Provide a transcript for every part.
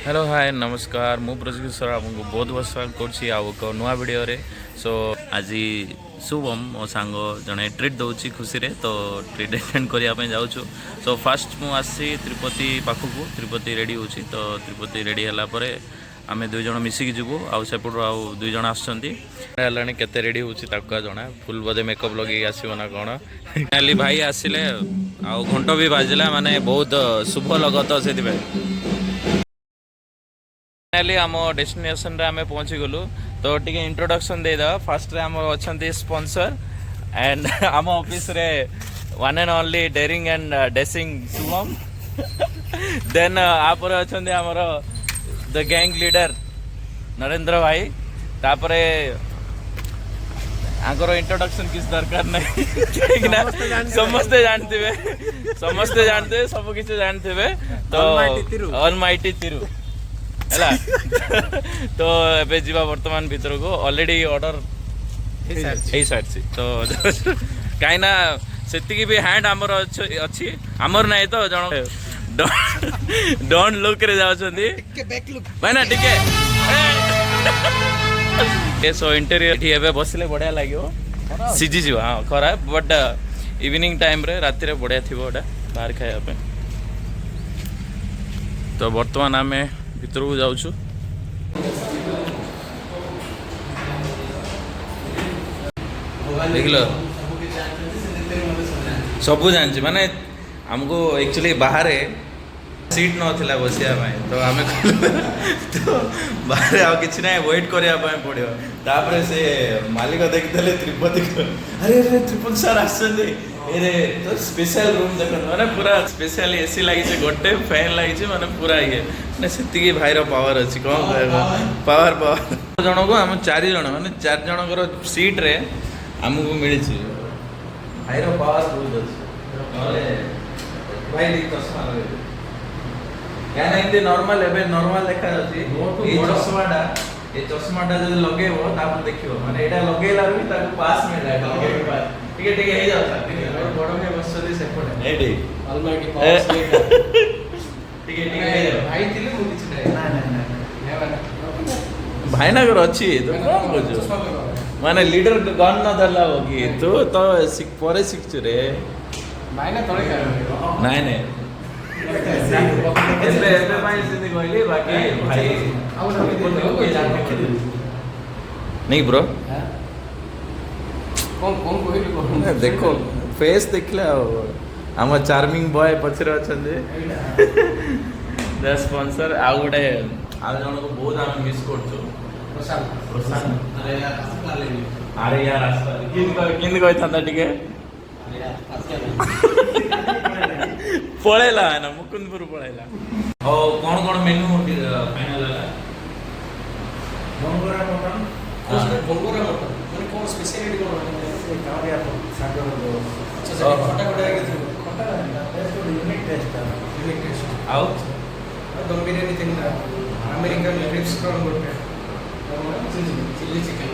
Hello hi नमस्कार मु Pradnyesh sir आपको बहुत बहुत स्वागत कर नुआ वीडियो रे सो आज शुभम मो सांग जड़े ट्रिट दौर खुशी रे तो ट्रिट एटेंड करने जाऊँ सो फास्ट मु आसी तिरुपति पाखक तिरुपति रेडी हो तो तिरुपति रेडी है आम दुई जन मिसिकी जीवु आउट आउ दुई जन आसने केते रेडी हो जना फुल बोधे मेकअप लगे आसो ना कौन खाली भाई आसिले आउ घंट भी बाजिला माने बहुत शुभ लगत से फाइनाली आम डेस्टिनेशन रे आमे पहुंची गलु तो टिके इंट्रोडक्शन दे दा फर्स्ट रे आम अछंती स्पॉन्सर एंड आम ऑफिस रे one and only daring and dashing Shubham देन आपर अछंती हमर द गैंग लीडर नरेंद्र भाई तापरे आंकर इंट्रोडक्शन किस दरकार नहीं समस्ते जानते सब किसी जानते तो ऑलमाइटी तिरु है तो एबे जीवा वर्तमान भीतर को ऑलरेडी ऑर्डर हे सारी तो कहीं ना सेतिकी भी हैंड आमर अच्छी आमर नहीं तो जन डॉन लुक रे जाउछंदी भाई ना टिके ए सो इंटीरियर ठी एबे बसले बढ़िया लागो सीजी जीवा हां खरा बट इवनिंग टाइम रे राति रे बढ़िया थिबो ओडा बाहर खाया पे तो वर्तमान आमे भीतर को जाऊँ देख लो सब जानची माने हमको एक्चुअली बाहर सीट नथिला बसिया तो आम तो बाहर आ कि ना वेट करने पड़ो तापर से मालिक देखते त्रिपति अरे अरे त्रिपति सर आरे तो स्पेशल रूम देख मैंने पूरा स्पेशल एसी लगी गोटे फैन लगी मैंने पूरा ये से भाईर पावर अच्छी कौन कह पावर पावर जन को आम 4 जन मैंने 4 जनकर सीट रे आमको मिली भाईर पावर बहुत अच्छे भाई चश्मा लगे क्या इतनी नॉर्मल एबे नॉर्मल देखा जाती ये चश्माटा जो लगेबो तापर देखियो माने एटा लगेला भी ताको पास में लाग ठीक ठीक हे जाता बड़ में बसली सेपटे ए ठीक ऑलमाइटी पास ठीक हे जा भाई थिले मु किछ ना भाई ना कर अच्छी तो कौन बुझो माने लीडर गन न धरला होगी तो सिख परे सिख रे भाई ना तळे कर नहीं नहीं ब्रो कौन देखो फेस देखले आम चार्मिंग बॉय पछरे अछंदे द स्पॉन्सर आ गोटे आ जन को बहुत आम मिस करछो प्रशांत अरे यार रास्ता किन कोइ थांदा टिके पळेला ना मुकुंदपुर पळेला ओ कौन मेनू फाइनल है बंगोरा मटन माने कौन स्पेशलिटी कौन कारिया सागर अच्छा खटा खटा के खटा यूनिक टेस्ट आओ दम बिरयानी तिनटा अमेरिकन क्रिप्स क्रॉन गोटे चिल्ली चिकन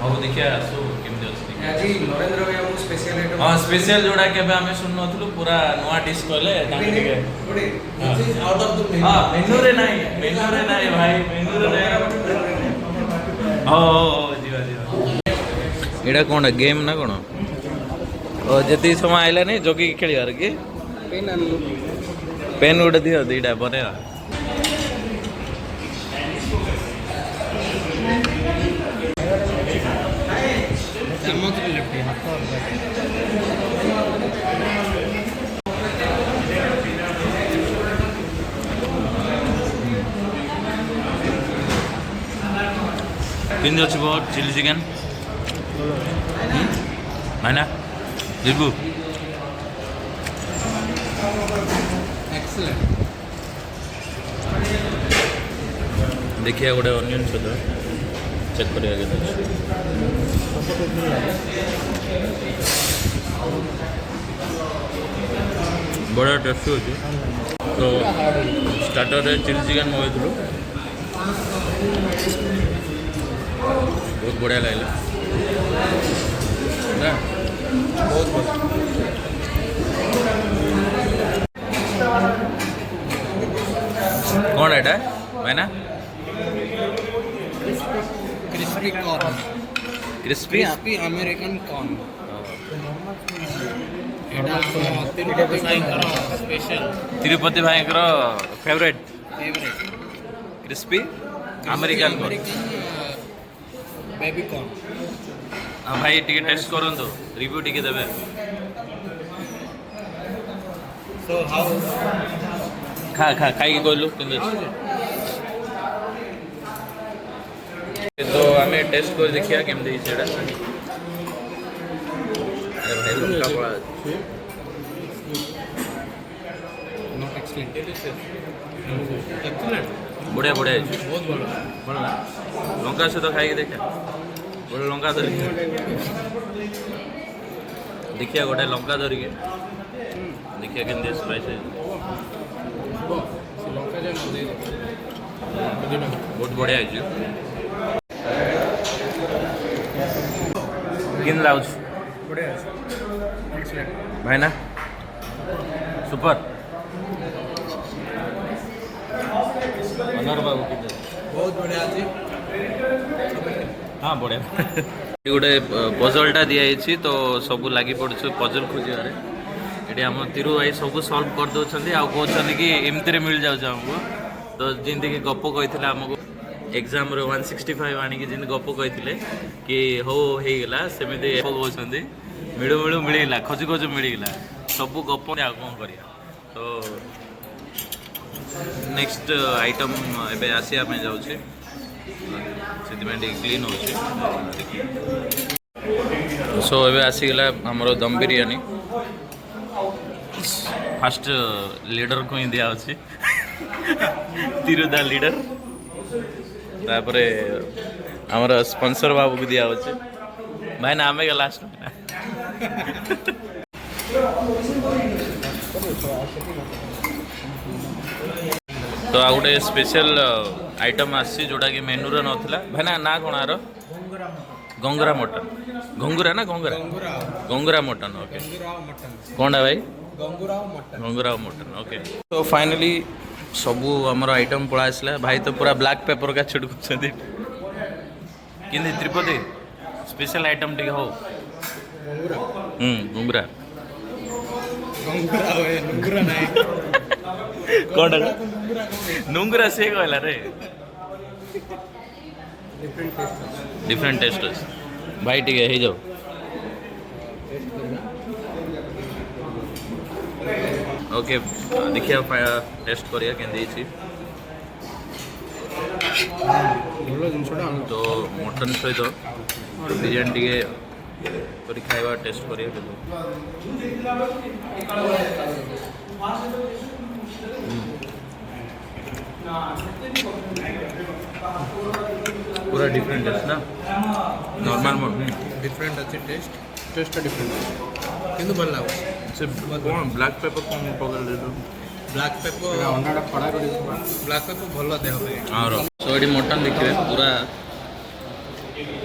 अब देखिए आसो केमते अछि आज नरेंद्र भाई हम स्पेशल आइटम हां स्पेशल जोड़ा के हमें सुन नथलु पूरा नवा डिश कहले ताके ओडे आउट ऑफ द मेनू हां मेनू रे नहीं भाई मेनू रे नहीं ओ जीवा एडा कोन गेम ना कोन ओ जति समय आइला नहीं जोगी खेलियार के पेन उड दियो दीडा बने किन अच्छी बहुत चिली चिकेन है ना दिबू देखिए गोटे अनियन सहित चेक करिया बड़ा टेस्टी होती तो स्टार्टर चिली चिकेन मंगाई बहुत बढ़िया लगे बहुत कौन है ଭାଇନା crispy corn crispy crispy American corn एटा तिरुपति भाईकर स्पेशल ତିରୁପତି ଭାଇଙ୍କର favourite favourite crispy American corn. Baby corn ହଁ ଭାଇ ଟିକେ ଟେଷ୍ଟ କରନ୍ତୁ, ରିଭ୍ୟୁ ଟିକେ ଦେବେ। सो हाउ ଖାଇକି କହିଲୁ କିନ୍ତୁ ତ ଆମେ ଟେଷ୍ଟ କରି ଦେଖିବା କେମିତି ହେଇଛି ସେଇଟା। ଆରେ ଭାଇ ଲଙ୍କା ପଳା नॉट एक्सीलेंट एक्सीलेंट ବଢ଼ିଆ ବଢ଼ିଆ ହେଇଛି। बहुत बड़ा ଭଲ ନା ଲଙ୍କା ସହିତ ଖାଇକି ଦେଖିବା। ଗୋଟେ ଲଙ୍କା ଧରିକି ଦେଖିବା, ଗୋଟେ ଲଙ୍କା ଧରିକି ଦେଖିବା କେମିତି ସ୍ପାଇସ୍ ହେଇଛି। श्रीलंका जे नदी ବହୁତ ବଢ଼ିଆ ହେଇଛି। କେମିତି ଲାଗୁଛି बढ़िया एक्सीलेंट ଭାଇନା? ସୁପର। ଅନର ବାବୁ କେମିତି? बहुत बढ़िया ଅଛି ହଁ ବଢ଼ିଆ। ଗୋଟେ ପଜଲଟା ଦିଆହେଇଛି ତ ସବୁ ଲାଗି ପଡ଼ୁଛୁ ପଜଲ ଖୋଜିବାରେ। ଏଠି ଆମ ତିରୁ ଭାଇ ସବୁ ସଲ୍ଭ କରିଦେଉଛନ୍ତି ଆଉ କହୁଛନ୍ତି କି ଏମିତିରେ ମିଳିଯାଉଛି ଆମକୁ। ତ ଯେମିତିକି ଗପ କହିଥିଲେ ଆମକୁ ଏକ୍ଜାମ୍ରେ 165 ଆଣିକି ଯେମିତି ଗପ କହିଥିଲେ କି ହଉ ହେଇଗଲା, ସେମିତି କହୁଛନ୍ତି ମିଳୁ ମିଳୁ ମିଳିଗଲା, ଖୋଜୁ ଖୋଜୁ ମିଳିଗଲା। ସବୁ ଗପ ଆଉ କ'ଣ କରିବା। ତ ନେକ୍ସଟ ଆଇଟମ୍ ଏବେ ଆସିବା ପାଇଁ ଯାଉଛି, ସେଥିପାଇଁ ଟିକେ କ୍ଲିନ୍ ହେଉଛି। ସୋ ଏବେ ଆସିଗଲା ଆମର ଦମ୍ ବିରିୟାନୀ। ଫାଷ୍ଟ ଲିଡରକୁ ହିଁ ଦିଆହେଉଛି, ତିରୁଦା ଲିଡର। ତାପରେ ଆମର ସ୍ପନ୍ସର ବାବୁକୁ ଦିଆହେଉଛି। ଭାଇନା ଆମେ ଲାଷ୍ଟ ତ ଆଉ ଗୋଟେ ସ୍ପେଶାଲ ଆଇଟମ୍ ଆସିଛି ଯେଉଁଟାକି ମେନୁରେ ନଥିଲା। ଭାଇନା ନା କ'ଣ ଆର? ଗଙ୍ଗୁରା ମଟନ୍। ଘଙ୍ଗୁରା ନା ଗଙ୍ଗୁରା? ଗଙ୍ଗୁରା ମଟନ୍। ଓକେ, କ'ଣଟା ଭାଇ? ଗଙ୍ଗୁରା ମଟନ୍। ଓକେ, ତ ଫାଇନାଲି ସବୁ ଆମର ଆଇଟମ୍ ପଳା ଆସିଲା। ଭାଇ ତ ପୁରା ବ୍ଲାକ୍ ପେପର କା ଛିଡ଼କୁଛନ୍ତି। କିନ୍ତୁ ତିରୁପତି ସ୍ପେଶାଲ ଆଇଟମ୍ ଟିକେ ହଉ। ଘୁଙ୍ଗୁରା କ'ଣଟା? ନୁଙ୍ଗୁରା ସିଏ କହିଲା ରେ। डिफरेंट टेस्ट ଅଛି ଭାଇ, ଟିକେ ହେଇଯାଉ। ଓକେ, ଦେଖିବା ଟେଷ୍ଟ କରିବା କେମିତି ହେଇଛି। ଭଲ ଜିନିଷଟା ତ ମଟନ୍ ସହିତ ବିରିୟାନୀ ଟିକେ କରି ଖାଇବା, ଟେଷ୍ଟ କରିବା କିନ୍ତୁ पूरा डिफरेंट टेस्ट ना, नॉर्मल डिफरेंट अच्छी टेस्ट डिफरेंट କିନ୍ତୁ ଭଲ ଲାଗୁଛି। से कौन ब्लैक पेपर कौन पकड़ ले तो ବ୍ଲାକ୍ ପେପର ଅଣ୍ଡାଟା ଫଡ଼ା କରି ବ୍ଲାକ୍ ପେପର ଭଲ ଦେହ ପାଇଁ। हाँ रो सो एडी मटन देखिए पूरा,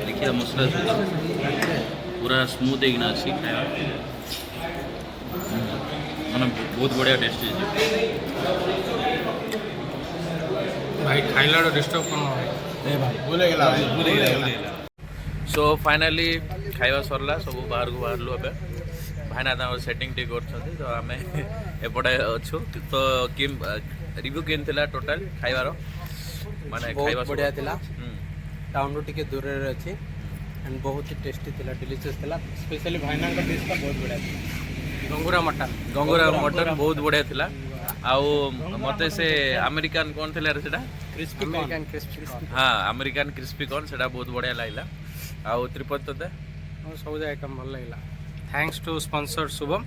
देखिए मसला सहित पूरा स्मूथ ହେଇକିନା ଅଛି ଖାଇବା, ମାନେ ବହୁତ ବଢ଼ିଆ ଟେଷ୍ଟ ହେଇଛି। ଭାଇ ଖାଇଲାର ଡିଷ୍ଟର୍ବ କ'ଣ ଭୁଲିଗଲା। ସୋ ଫାଇନାଲି ଖାଇବା ସରିଲା, ସବୁ ବାହାରକୁ ବାହାରିଲୁ। ଏବେ ଭାଇନା ତାଙ୍କର ସେଟିଂ ଟିକେ କରୁଛନ୍ତି, ତ ଆମେ ଏପଟେ ଅଛୁ। ତ ରିଭ୍ୟୁ କେମିତି ଥିଲା ଟୋଟାଲ ଖାଇବାର? ମାନେ ଖାଇବା ବଢ଼ିଆ ଥିଲା, ଟାଉନରୁ ଟିକେ ଦୂରରେ ଅଛି ଆଣ୍ଡ ବହୁତ ଟେଷ୍ଟି ଥିଲା, ଡିଲିସିୟସ୍ ଥିଲା। ସ୍ପେଶାଲି ଭାଇନାଙ୍କ ଡିଶ୍ଟା ବହୁତ ବଢ଼ିଆ ଥିଲା। ଗଙ୍ଗୁରା ମଟନ୍ ବହୁତ ବଢ଼ିଆ ଥିଲା। ଆଉ ମତେ ସେ ଆମେରିକାନ କ'ଣ ଥିଲା ସେଟା? କ୍ରିସ୍ପି ହଁ, ଆମେରିକାନ କ୍ରିସ୍ପି କର୍ନ, ସେଟା ବହୁତ ବଢ଼ିଆ ଲାଗିଲା। ଆଉ ତ୍ରିପତି ତତେ? ସବୁ ଆଇଟମ୍ ଭଲ ଲାଗିଲା। Thanks to sponsor Shubham.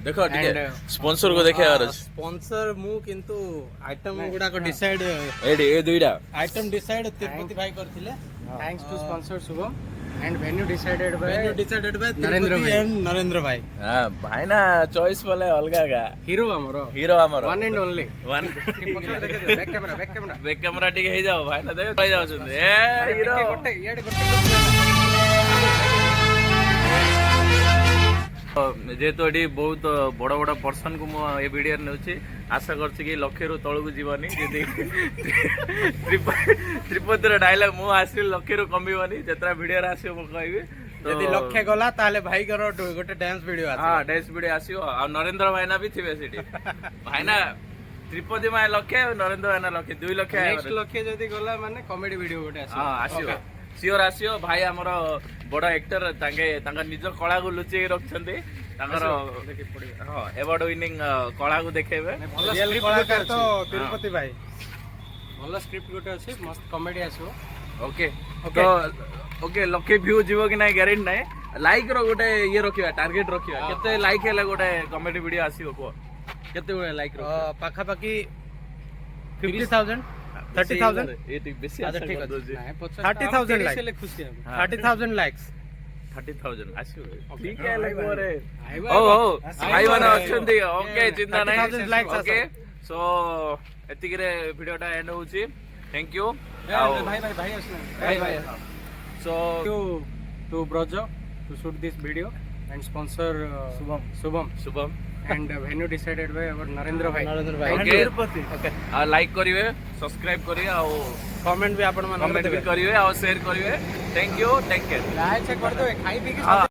ଦେଖ ଟିକେ ସ୍ପନ୍ସର କୁ ଦେଖିବାର ଅଛି। स्पॉन्सर मु किंतु आइटम गुडा को डिसाइड ଏଇଠି ଏ ଦୁଇଟା आइटम डिसाइड तिरुपति भाई करथिले। Thanks to sponsor Shubham and venue decided by Narendra भाई एंड नरेंद्र भाई। हां भाइना चॉइस वाले अलगा का हीरो हमरो one and only one. Back camera ठीक है जाओ भाइना, देख भाई जाओ सुन ए हीरो ଯେହେତୁ ଏଠି ବହୁତ ବଡ଼ ବଡ଼ ପର୍ସନକୁ ମୁଁ ଏ ଭିଡ଼ିଓରେ ନେଉଛି ଆଶା କରୁଛି କି ଲକ୍ଷେରୁ ତଳକୁ ଯିବନି ଯଦି ତ୍ରିପତିର ଡାଇଲଗ ମୁଁ ଆସିଲି ଲକ୍ଷେରୁ କମିବନି ଯେତେଟା ଭିଡ଼ିଓରେ ଆସିବ ମୁଁ କହିବି ଯଦି ଲକ୍ଷେ ଗଲା ତାହେଲେ ଭାଇଙ୍କର ଗୋଟେ ଡ୍ୟାନ୍ସ ଭିଡିଓ ଆସିବ। ହଁ ଡ୍ୟାନ୍ସ ଭିଡ଼ିଓ ଆସିବ ଆଉ ନରେନ୍ଦ୍ର ଭାଇନା ବି ଥିବେ ସେଠି ଭାଇନା ତ୍ରିପତି ମାଏ ଲକ୍ଷେ ନରେନ୍ଦ୍ର ଭାଇନା ଲକ୍ଷେ 2 ଲକ୍ଷ ନେକ୍ସଟ ଲକ୍ଷେ ଯଦି ଗଲା ମାନେ କମେଡି ଭିଡିଓ ଗୋଟେ ଆସିବ। ହଁ ଆସିବ ସିଓର ଆସିବ ଭାଇ ଆମର ବଡ଼ ଆକ୍ଟର ତାଙ୍କ ନିଜ କଳାକୁ ଲୁଚେଇ ରଖିଛନ୍ତି ତାଙ୍କର ହଁ ଆୱାର୍ଡ ୱିନିଂ କଳାକୁ ଦେଖେଇବେ ଭଲ ସ୍କ୍ରିପ୍ଟ କଳାକାର ତ ତିରୁପତି ଭାଇ ଭଲ ସ୍କ୍ରିପ୍ଟ ଗୋଟେ ଅଛି ମସ୍ତ କମେଡି ଆସିବ। ଓକେ ତ ଓକେ ଲକ୍ଷେ ଭ୍ୟୁ ଯିବ କି ନାହିଁ ଗ୍ୟାରେଣ୍ଟି ନାହିଁ ଲାଇକ୍ ର ଗୋଟେ ଇଏ ରଖିବା ଟାର୍ଗେଟ ରଖିବା କେତେ ଲାଇକ୍ ହେଲେ ଗୋଟେ କମେଡି ଭିଡ଼ିଓ ଆସିବ କୁହ କେତେ ଗୁଡେ ଲାଇକ୍ ପାଖାପାଖି 50,000 30,000 ବେଶୀ ଆଚ୍ଛା, ଠିକ ଅଛି। ଦଉଛି। 30,000 ଲାଇକ୍ ଖୁସି ହେବୁ। 30,000 ଲାଇକ୍ସ 30,000 ଆସିବ Okay. ଠିକ ହେଲେ ପରେ ଆଇବ, ହଉ ଆଇବ। ହଉ ଆସିବ, ଭାଇମାନେ ଆଇବ। ଅଛନ୍ତି ଓକେ ଚିନ୍ତା 30,000 likes ନାହିଁ ଓକେ ଆସିବ। ସୋ ଏତିକିରେ ଭିଡ଼ିଓଟା ଏଣ୍ଡ ହଉଛି ଥ୍ୟାଙ୍କ ୟୁ ଭାଇ ଆସିଲା। So To Brojo to shoot this video and sponsor Shubham Shubham and venue decided by our Narendra bhai. Okay ଆଉ ଲାଇକ୍ କରିବେ ସବସ୍କ୍ରାଇବ କରିବେ ଆଉ କମେଣ୍ଟ ବି ଆପଣ କମେଣ୍ଟ ବି କରିବେ ଆଉ ସେୟାର କରିବେ thank you take care Like check कर दो खाई पी के ହଁ